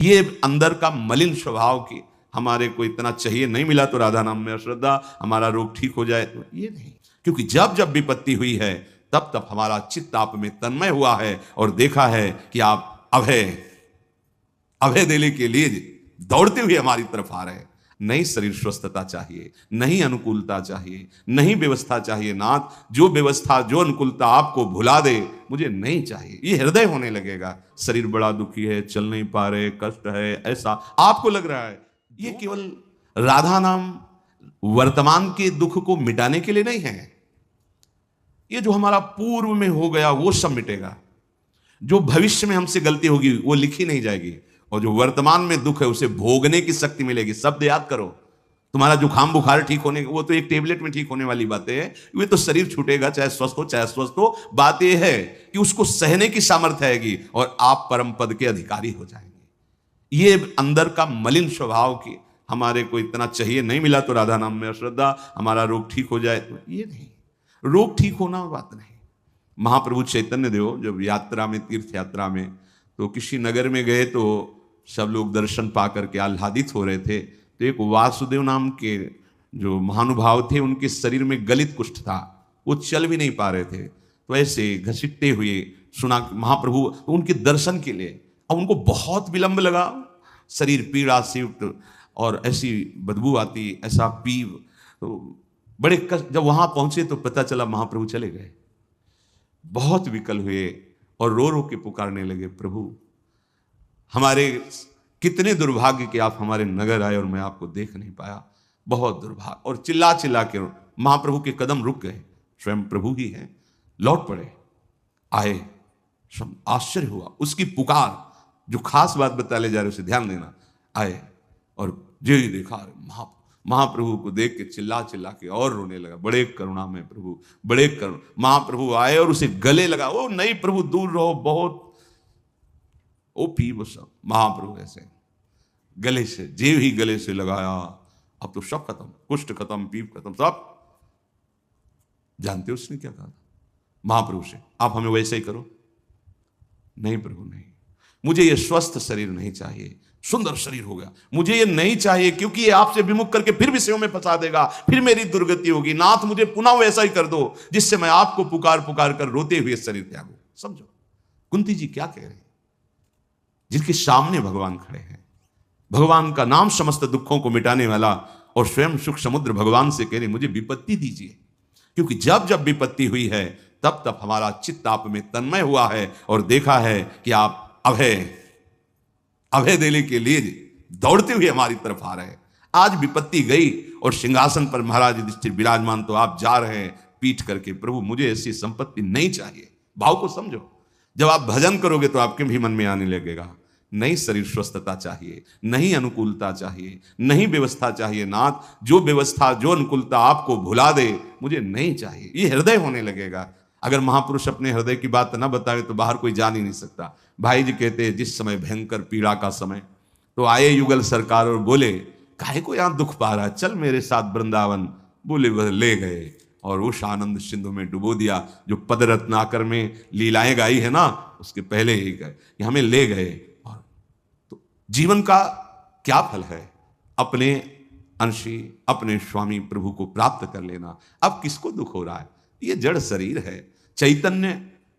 ये अंदर का मलिन स्वभाव की हमारे को इतना चाहिए, नहीं मिला तो राधा नाम में अश्रद्धा, हमारा रोग ठीक हो जाए, तो ये नहीं। क्योंकि जब जब विपत्ति हुई है तब तब हमारा चित्त आप में तन्मय हुआ है और देखा है कि आप अभय देने के लिए दौड़ते हुए हमारी तरफ आ रहे हैं। नहीं शरीर स्वस्थता चाहिए, नहीं अनुकूलता चाहिए, नहीं व्यवस्था चाहिए नाथ, जो व्यवस्था जो अनुकूलता आपको भुला दे मुझे नहीं चाहिए। ये हृदय होने लगेगा। शरीर बड़ा दुखी है, चल नहीं पा रहे, कष्ट है, ऐसा आपको लग रहा है। ये केवल राधा नाम वर्तमान के दुख को मिटाने के लिए नहीं है। ये जो हमारा पूर्व में हो गया वो सब मिटेगा। जो भविष्य में हमसे गलती होगी वो लिखी नहीं जाएगी, और जो वर्तमान में दुख है उसे भोगने की शक्ति मिलेगी। शब्द याद करो, तुम्हारा जुकाम बुखार ठीक होने वो तो एक टेबलेट में ठीक होने वाली बातें है। वे तो शरीर छूटेगा, चाहे स्वस्थ हो चाहे अस्वस्थ हो। बात यह है कि उसको सहने की सामर्थ्य आएगी और आप परम पद के अधिकारी हो जाएंगे। ये अंदर का मलिन स्वभाव की हमारे को इतना चाहिए, नहीं मिला तो राधा नाम में अश्रद्धा, हमारा रोग ठीक हो जाए, तो ये नहीं। रोग ठीक होना बात नहीं। महाप्रभु चैतन्य देव जब यात्रा में, तीर्थ यात्रा में, तो किसी नगर में गए तो सब लोग दर्शन पा करके आह्लादित हो रहे थे। तो एक वासुदेव नाम के जो महानुभाव थे, उनके शरीर में गलित कुष्ठ था, वो चल भी नहीं पा रहे थे। तो ऐसे घसीटते हुए सुना महाप्रभु, तो उनके दर्शन के लिए। अब उनको बहुत विलंब लगा, शरीर पीड़ा से युक्त और ऐसी बदबू आती, ऐसा पीव। तो बड़े कष्ट, जब वहां पहुंचे तो पता चला महाप्रभु चले गए। बहुत विकल हुए और रो रो के पुकारने लगे, प्रभु हमारे कितने दुर्भाग्य कि आप हमारे नगर आए और मैं आपको देख नहीं पाया, बहुत दुर्भाग्य। और चिल्ला चिल्ला के महाप्रभु के कदम रुक गए। स्वयं प्रभु ही हैं, लौट पड़े, आए। सब आश्चर्य हुआ उसकी पुकार। जो खास बात बता ले जा रहे उसे ध्यान देना। आए और जो ही देखा महाप्रभु को देख के चिल्ला चिल्ला के और रोने लगा। बड़े करुणा में प्रभु, बड़े करुण। महाप्रभु आए और उसे गले लगा। ओ नहीं प्रभु दूर रहो, बहुत ओ पी वो सब। महाप्रभु ऐसे गले से, जेव ही गले से लगाया, अब तो सब खत्म, कुष्ठ खत्म, पीप खत्म, सब। जानते हो उसने क्या कहा महाप्रभु से? आप हमें वैसे ही करो। नहीं प्रभु नहीं, मुझे ये स्वस्थ शरीर नहीं चाहिए। सुंदर शरीर हो गया, मुझे ये नहीं चाहिए, क्योंकि ये आपसे विमुख करके फिर विषयों में फंसा देगा, फिर मेरी दुर्गति होगी। नाथ मुझे पुनः वैसा ही कर दो जिससे मैं आपको पुकार पुकार कर रोते हुए शरीर त्यागूं। समझो कुंती जी क्या कह रहे हैं, जिनके सामने भगवान खड़े हैं। भगवान का नाम समस्त दुखों को मिटाने वाला, और स्वयं सुख समुद्र भगवान से कह रहे मुझे विपत्ति दीजिए। क्योंकि जब जब विपत्ति हुई है तब तब हमारा चित्त आप में तन्मय हुआ है और देखा है कि आप अभय देने के लिए दौड़ते हुए हमारी तरफ आ रहे हैं। आज विपत्ति गई और सिंहासन पर महाराज युधिष्ठिर विराजमान, तो आप जा रहे हैं पीठ करके, प्रभु मुझे ऐसी संपत्ति नहीं चाहिए। भाव को समझो। जब आप भजन करोगे तो आपके भी मन में आने लगेगा, नहीं शरीर स्वस्थता चाहिए, नहीं अनुकूलता चाहिए, नहीं व्यवस्था चाहिए नाथ, जो व्यवस्था जो अनुकूलता आपको भुला दे मुझे नहीं चाहिए। ये हृदय होने लगेगा। अगर महापुरुष अपने हृदय की बात ना बताए तो बाहर कोई जान ही नहीं सकता। भाई जी कहते हैं जिस समय भयंकर पीड़ा का समय, तो आए युगल सरकार और बोले काहे को यहां दुख पा रहा है, चल मेरे साथ वृंदावन। बोले वह ले गए और उस आनंद सिंधु में डुबो दिया। जो पद रत्नाकर में लीलाएं गाई है ना, उसके पहले ही गए, हमें ले गए। और तो जीवन का क्या फल है? अपने अंशी, अपने स्वामी प्रभु को प्राप्त कर लेना। अब किसको दुख हो रहा है? ये जड़ शरीर है। चैतन्य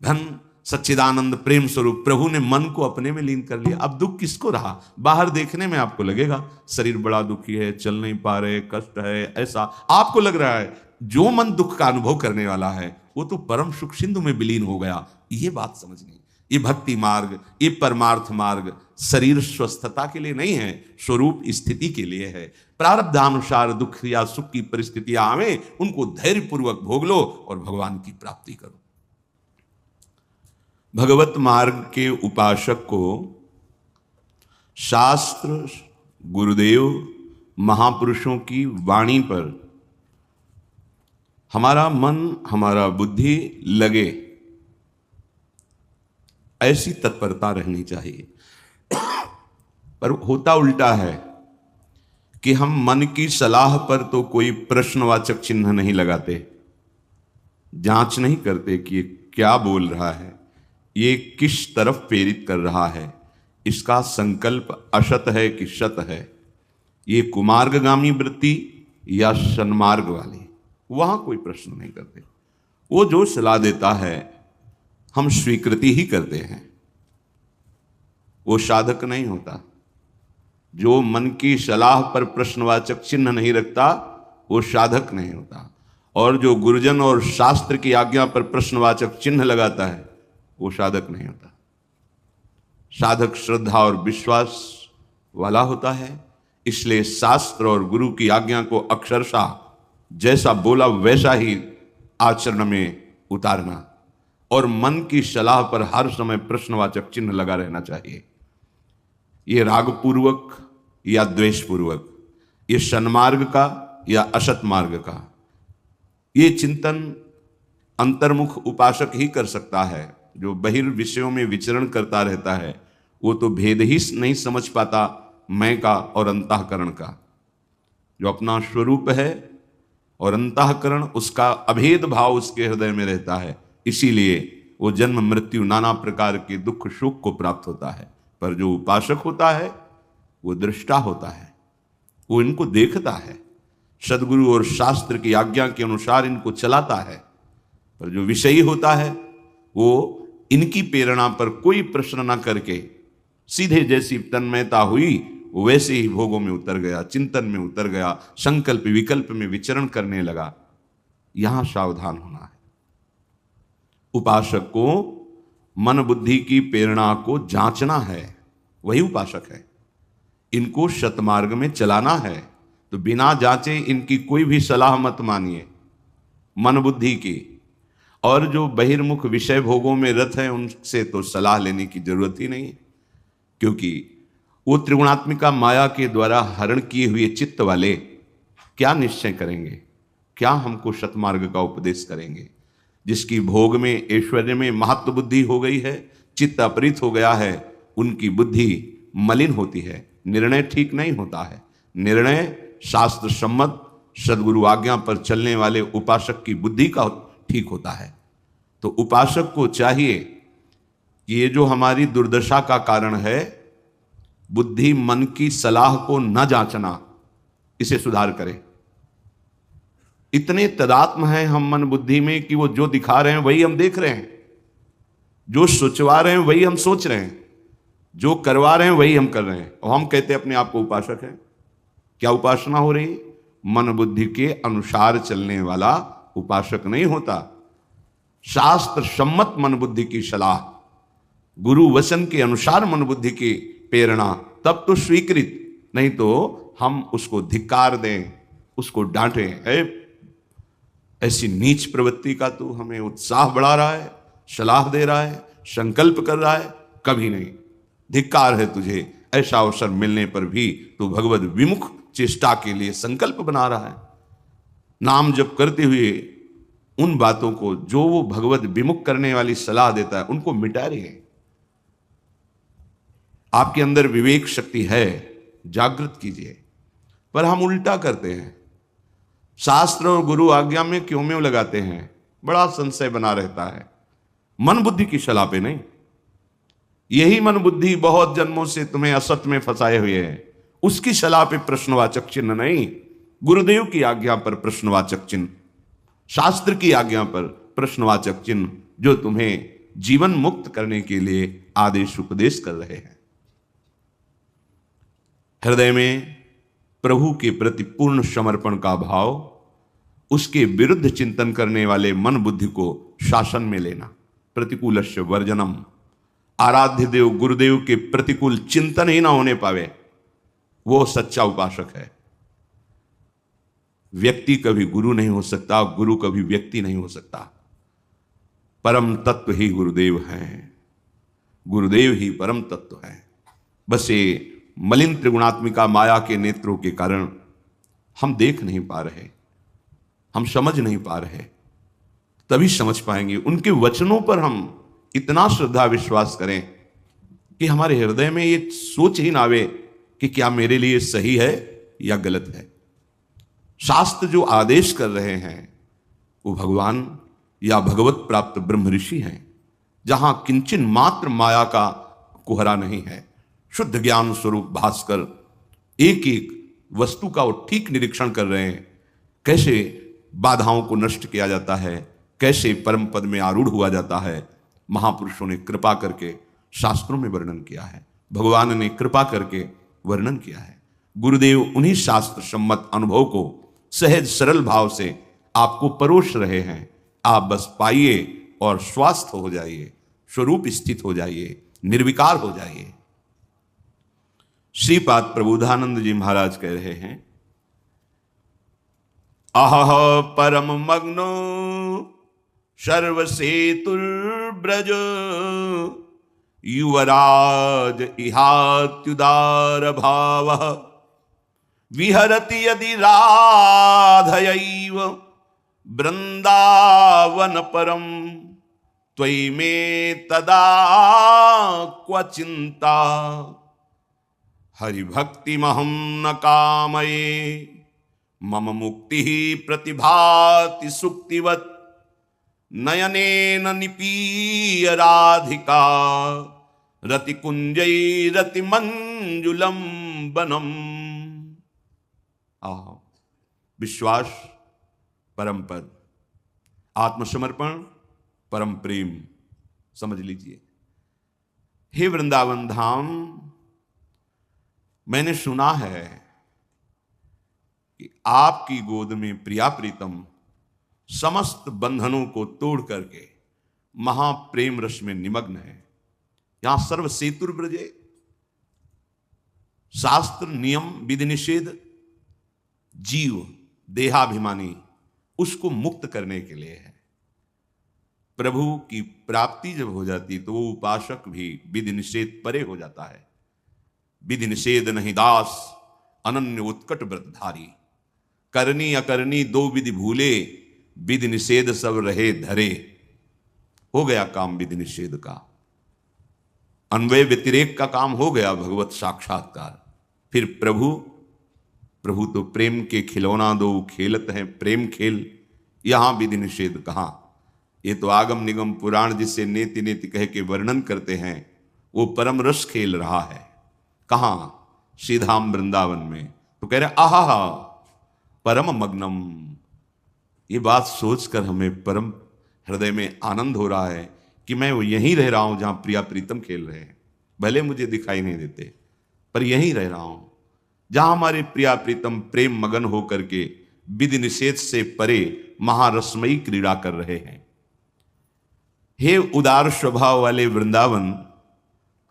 धन सच्चिदानंद प्रेम स्वरूप प्रभु ने मन को अपने में लीन कर लिया। अब दुख किसको रहा? बाहर देखने में आपको लगेगा शरीर बड़ा दुखी है, चल नहीं पा रहे, कष्ट है, ऐसा आपको लग रहा है। जो मन दुख का अनुभव करने वाला है वो तो परम सुख सिंधु में विलीन हो गया। ये बात समझनी। ये भक्ति मार्ग, ये परमार्थ मार्ग शरीर स्वस्थता के लिए नहीं है, स्वरूप स्थिति के लिए है। प्रारब्धानुसार दुख या सुख की परिस्थितियां आवे, उनको धैर्यपूर्वक भोग लो और भगवान की प्राप्ति करो। भगवत मार्ग के उपासक को शास्त्र, गुरुदेव, महापुरुषों की वाणी पर हमारा मन, हमारा बुद्धि लगे, ऐसी तत्परता रहनी चाहिए। पर होता उल्टा है कि हम मन की सलाह पर तो कोई प्रश्नवाचक चिन्ह नहीं लगाते, जांच नहीं करते कि ये क्या बोल रहा है, ये किस तरफ प्रेरित कर रहा है, इसका संकल्प असत है कि शत है, ये कुमार्गगामी वृत्ति या सन्मार्ग वाली, वहां कोई प्रश्न नहीं करते। वो जो सलाह देता है हम स्वीकृति ही करते हैं, वो साधक नहीं होता। जो मन की सलाह पर प्रश्नवाचक चिन्ह नहीं रखता वो साधक नहीं होता, और जो गुरुजन और शास्त्र की आज्ञा पर प्रश्नवाचक चिन्ह लगाता है वो साधक नहीं होता। साधक श्रद्धा और विश्वास वाला होता है, इसलिए शास्त्र और गुरु की आज्ञा को अक्षरशः जैसा बोला वैसा ही आचरण में उतारना, और मन की सलाह पर हर समय प्रश्नवाचक चिन्ह लगा रहना चाहिए। ये रागपूर्वक या द्वेषपूर्वक, ये सन्मार्ग का या असत मार्ग का, ये चिंतन अंतर्मुख उपासक ही कर सकता है। जो बहिर्विषयों में विचरण करता रहता है वो तो भेद ही नहीं समझ पाता मैं का और अंतःकरण का। जो अपना स्वरूप है और अंतःकरण, उसका अभेद भाव उसके हृदय में रहता है, इसीलिए वो जन्म मृत्यु नाना प्रकार के दुख सुख को प्राप्त होता है। पर जो उपासक होता है वो दृष्टा होता है, वो इनको देखता है, सदगुरु और शास्त्र की आज्ञा के अनुसार इनको चलाता है। पर जो विषयी होता है वो इनकी प्रेरणा पर कोई प्रश्न न करके सीधे जैसी तन्मयता हुई वैसे ही भोगों में उतर गया, चिंतन में उतर गया, संकल्प विकल्प में विचरण करने लगा। यहां सावधान होना है। उपासक को मन बुद्धि की प्रेरणा को जांचना है, वही उपासक है। इनको सतमार्ग में चलाना है, तो बिना जांचे इनकी कोई भी सलाह मत मानिए मन बुद्धि की। और जो बहिर्मुख विषय भोगों में रत हैं उनसे तो सलाह लेने की जरूरत ही नहीं है, क्योंकि वो त्रिगुणात्मिका माया के द्वारा हरण किए हुए चित्त वाले क्या निश्चय करेंगे, क्या हमको सतमार्ग का उपदेश करेंगे। जिसकी भोग में ऐश्वर्य में महत्व बुद्धि हो गई है, चित्त अपरित हो गया है, उनकी बुद्धि मलिन होती है, निर्णय ठीक नहीं होता है। निर्णय शास्त्र सम्मत सदगुरु आज्ञा पर चलने वाले उपासक की बुद्धि का ठीक होता है। तो उपासक को चाहिए कि ये जो हमारी दुर्दशा का कारण है, बुद्धि मन की सलाह को न जांचना, इसे सुधार करें। इतने तदात्म हैं हम मन बुद्धि में कि वो जो दिखा रहे हैं वही हम देख रहे हैं, जो सोचवा रहे हैं वही हम सोच रहे हैं, जो करवा रहे हैं वही हम कर रहे हैं, और हम कहते हैं अपने आप को उपासक हैं। क्या उपासना हो रही? मन बुद्धि के अनुसार चलने वाला उपासक नहीं होता। शास्त्र सम्मत मन बुद्धि की सलाह, गुरु वचन के अनुसार मन बुद्धि की प्रेरणा, तब तो स्वीकृत, नहीं तो हम उसको धिक्कार दें, उसको डांटें। ऐसी नीच प्रवृत्ति का तू हमें उत्साह बढ़ा रहा है, सलाह दे रहा है, संकल्प कर रहा है, कभी नहीं। धिक्कार है तुझे, ऐसा अवसर मिलने पर भी तू भगवत विमुख चेष्टा के लिए संकल्प बना रहा है। नाम जप करते हुए उन बातों को जो वो भगवत विमुख करने वाली सलाह देता है उनको मिटा रहे हैं। आपके अंदर विवेक शक्ति है, जागृत कीजिए। पर हम उल्टा करते हैं, शास्त्र और गुरु आज्ञा में क्यों में लगाते हैं, बड़ा संशय बना रहता है। मन बुद्धि की सलाह पे नहीं। यही मन बुद्धि बहुत जन्मों से तुम्हें असत में फंसाए हुए है, उसकी सलाह पे प्रश्नवाचक चिन्ह नहीं, गुरुदेव की आज्ञा पर प्रश्नवाचक चिन्ह, शास्त्र की आज्ञा पर प्रश्नवाचक चिन्ह, जो तुम्हें जीवन मुक्त करने के लिए आदेश उपदेश कर रहे हैं। हृदय में प्रभु के प्रति पूर्ण समर्पण का भाव, उसके विरुद्ध चिंतन करने वाले मन बुद्धि को शासन में लेना, प्रतिकूलस्य वर्जनम। आराध्य देव गुरुदेव के प्रतिकूल चिंतन ही ना होने पावे, वो सच्चा उपासक है। व्यक्ति कभी गुरु नहीं हो सकता, गुरु कभी व्यक्ति नहीं हो सकता। परम तत्व ही गुरुदेव हैं, गुरुदेव ही परम तत्व है। बस ये मलिन त्रिगुणात्मिका माया के नेत्रों के कारण हम देख नहीं पा रहे, हम समझ नहीं पा रहे। तभी समझ पाएंगे। उनके वचनों पर हम इतना श्रद्धा विश्वास करें कि हमारे हृदय में ये सोच ही ना आवे कि क्या मेरे लिए सही है या गलत है। शास्त्र जो आदेश कर रहे हैं वो भगवान या भगवत प्राप्त ब्रह्म ऋषि हैं, जहां किंचन मात्र माया का कुहरा नहीं है। शुद्ध ज्ञान स्वरूप भास्कर एक एक वस्तु का वो ठीक निरीक्षण कर रहे हैं, कैसे बाधाओं को नष्ट किया जाता है, कैसे परम पद में आरूढ़ हुआ जाता है। महापुरुषों ने कृपा करके शास्त्रों में वर्णन किया है, भगवान ने कृपा करके वर्णन किया है। गुरुदेव उन्हीं शास्त्र सम्मत अनुभव को सहज सरल भाव से आपको परोस रहे हैं। आप बस पाइए और स्वास्थ्य हो जाइए, स्वरूप स्थित हो जाइए, निर्विकार हो जाइए। श्रीपाद प्रबोधानंद जी महाराज कह रहे हैं, अहह परम मग्नो सर्वसेतुर्ब्रज युवराज इहात्युदार भाव विहरति यदि राधयैव वृंदावन परम त्वयि मे तदा क्व चिंता हरिभक्तिमहं न कामये मम मुक्ति प्रतिभाति सुक्तिवत् नयनेन निपीय राधिका रतिकुंजै रतिमंजुलम बनम। विश्वास परम पद, आत्मसमर्पण परम प्रेम, समझ लीजिए। हे वृंदावन धाम, मैंने सुना है कि आपकी गोद में प्रिया प्रीतम समस्त बंधनों को तोड़ करके महाप्रेम रस में निमग्न है। यहां सर्व सेतुर ब्रजे, शास्त्र नियम विधि निषेध जीव देहाभिमानी उसको मुक्त करने के लिए है। प्रभु की प्राप्ति जब हो जाती तो वो उपासक भी विधि निषेध परे हो जाता है। विधि निषेध नहीं दास अनन्य उत्कट व्रतधारी, करनी अकरनी दो विधि भूले, विधि निषेध सब रहे धरे। हो गया काम विधि निषेध का, अन्वय व्यतिरेक का काम हो गया, भगवत साक्षात्कार। फिर प्रभु तो प्रेम के खिलौना दो खेलत हैं प्रेम खेल, यहां विधि निषेध कहां। ये तो आगम निगम पुराण जिसे नेति नेति कह के वर्णन करते हैं, वो परम रस खेल रहा है। कहां? श्रीधाम वृंदावन में। तो कह रहे आहा परम मग्नम। ये बात सोचकर हमें परम हृदय में आनंद हो रहा है कि मैं वो यहीं रह रहा हूं जहां प्रिया प्रीतम खेल रहे हैं। भले मुझे दिखाई नहीं देते, पर यहीं रह रहा हूं जहां हमारे प्रिया प्रीतम प्रेम मगन होकर के विधि निषेध से परे महारसमयी क्रीड़ा कर रहे हैं। हे उदार स्वभाव वाले वृंदावन,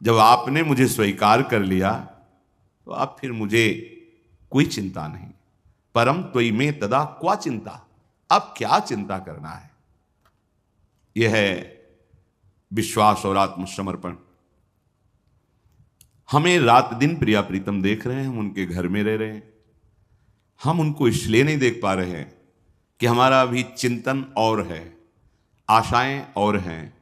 जब आपने मुझे स्वीकार कर लिया तो अब फिर मुझे कोई चिंता नहीं। परम त्वयि में तदा क्वा चिंता, अब क्या चिंता करना है। यह है विश्वास और आत्मसमर्पण। हमें रात दिन प्रिया प्रीतम देख रहे हैं, हम उनके घर में रह रहे हैं। हम उनको इसलिए नहीं देख पा रहे हैं कि हमारा अभी चिंतन और है, आशाएं और हैं,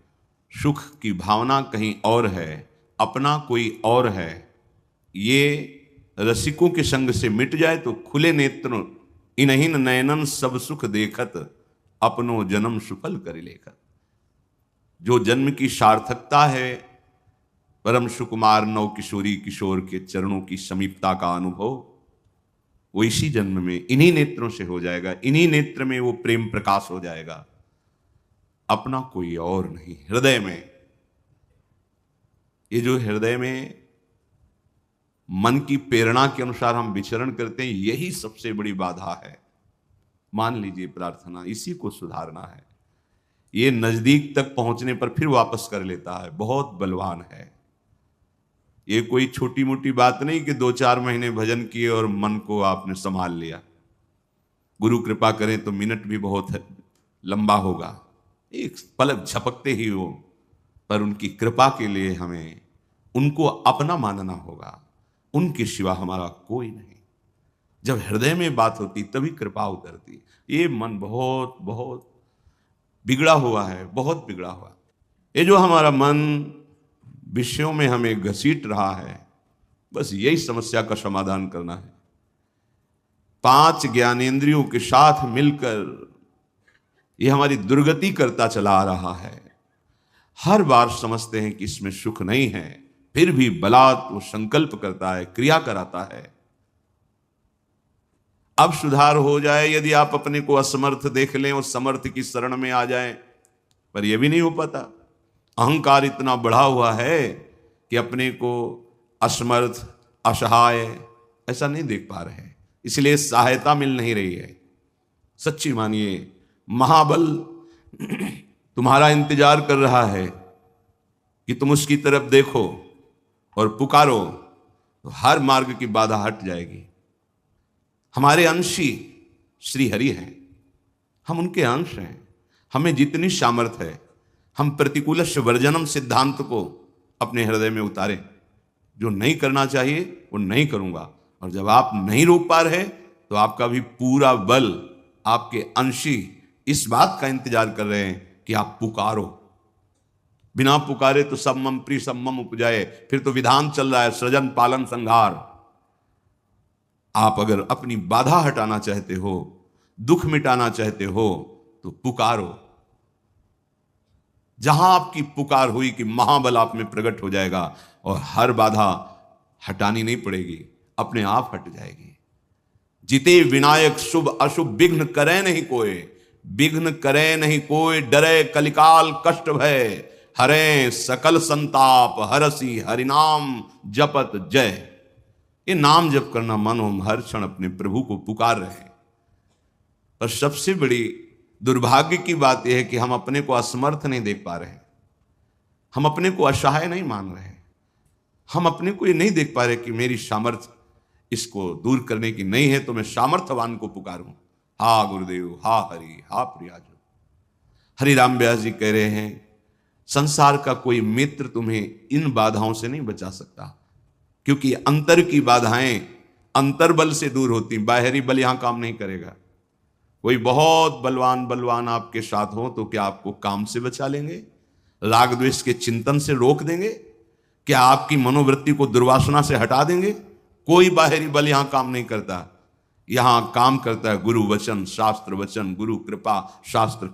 सुख की भावना कहीं और है, अपना कोई और है। ये रसिकों के संग से मिट जाए तो खुले नेत्र इनहिन नयनन सब सुख देखत अपनो जन्म सुफल कर लेखत। जो जन्म की सार्थकता है, परम सुकुमार नव किशोरी किशोर के चरणों की समीपता का अनुभव, वो इसी जन्म में इन्हीं नेत्रों से हो जाएगा। इन्हीं नेत्र में वो प्रेम प्रकाश हो जाएगा, अपना कोई और नहीं। हृदय में, ये जो हृदय में मन की प्रेरणा के अनुसार हम विचरण करते हैं, यही सबसे बड़ी बाधा है। मान लीजिए प्रार्थना, इसी को सुधारना है। ये नजदीक तक पहुंचने पर फिर वापस कर लेता है, बहुत बलवान है। ये कोई छोटी मोटी बात नहीं कि 2-4 महीने भजन किए और मन को आपने संभाल लिया। गुरु कृपा करें तो मिनट भी बहुत लंबा होगा, एक पलक झपकते ही हो, पर उनकी कृपा के लिए हमें उनको अपना मानना होगा। उनके सिवा हमारा कोई नहीं। जब हृदय में बात होती तभी कृपा उतरती। ये मन बहुत बहुत बिगड़ा हुआ है, बहुत बिगड़ा हुआ। ये जो हमारा मन विषयों में हमें घसीट रहा है, बस यही समस्या का समाधान करना है। 5 ज्ञानेंद्रियों के साथ मिलकर ये हमारी दुर्गति करता चला आ रहा है। हर बार समझते हैं कि इसमें सुख नहीं है, फिर भी बलात् वो संकल्प करता है, क्रिया कराता है। अब सुधार हो जाए, यदि आप अपने को असमर्थ देख लें और समर्थ की शरण में आ जाएं, पर यह भी नहीं हो पाता। अहंकार इतना बढ़ा हुआ है कि अपने को असमर्थ, असहाय ऐसा नहीं देख पा रहे, इसलिए सहायता मिल नहीं रही है। सच्ची मानिए, महाबल तुम्हारा इंतजार कर रहा है कि तुम उसकी तरफ देखो और पुकारो, तो हर मार्ग की बाधा हट जाएगी। हमारे अंशी श्री हरि हैं, हम उनके अंश हैं। हमें जितनी सामर्थ्य है, हम प्रतिकूलस्य वर्जनम सिद्धांत को अपने हृदय में उतारें। जो नहीं करना चाहिए वो नहीं करूंगा, और जब आप नहीं रोक पा रहे तो आपका भी पूरा बल, आपके अंशी इस बात का इंतजार कर रहे हैं कि आप पुकारो। बिना पुकारे तो सब मम प्रिय सब मम उपजाए, फिर तो विधान चल रहा है सृजन पालन संहार। आप अगर अपनी बाधा हटाना चाहते हो, दुख मिटाना चाहते हो, तो पुकारो। जहां आपकी पुकार हुई कि महाबल आप में प्रकट हो जाएगा और हर बाधा हटानी नहीं पड़ेगी, अपने आप हट जाएगी। जिते विनायक शुभ अशुभ विघ्न करे नहीं कोई, विघ्न करे नहीं कोई, डरे कलिकाल कष्ट भय, हरे सकल संताप हरसी हरिनाम जपत जय। ये नाम जप करना मन, हम हर क्षण अपने प्रभु को पुकार रहे हैं। पर सबसे बड़ी दुर्भाग्य की बात यह है कि हम अपने को असमर्थ नहीं देख पा रहे, हम अपने को असहाय नहीं मान रहे, हम अपने को ये नहीं देख पा रहे कि मेरी सामर्थ्य इसको दूर करने की नहीं है, तो मैं सामर्थ्यवान को पुकारूं। हा गुरुदेव, हा हरि, हा प्रियाजो। हरि राम व्यास जी कह रहे हैं, संसार का कोई मित्र तुम्हें इन बाधाओं से नहीं बचा सकता, क्योंकि अंतर की बाधाएं अंतर बल से दूर होती, बाहरी बल यहां काम नहीं करेगा। कोई बहुत बलवान आपके साथ हो तो क्या आपको काम से बचा लेंगे? राग द्वेष के चिंतन से रोक देंगे? क्या आपकी मनोवृत्ति को दुर्वासना से हटा देंगे? कोई बाहरी बल यहां काम नहीं करता। यहां काम करता है गुरु वचन, शास्त्र वचन, गुरु कृपा, शास्त्र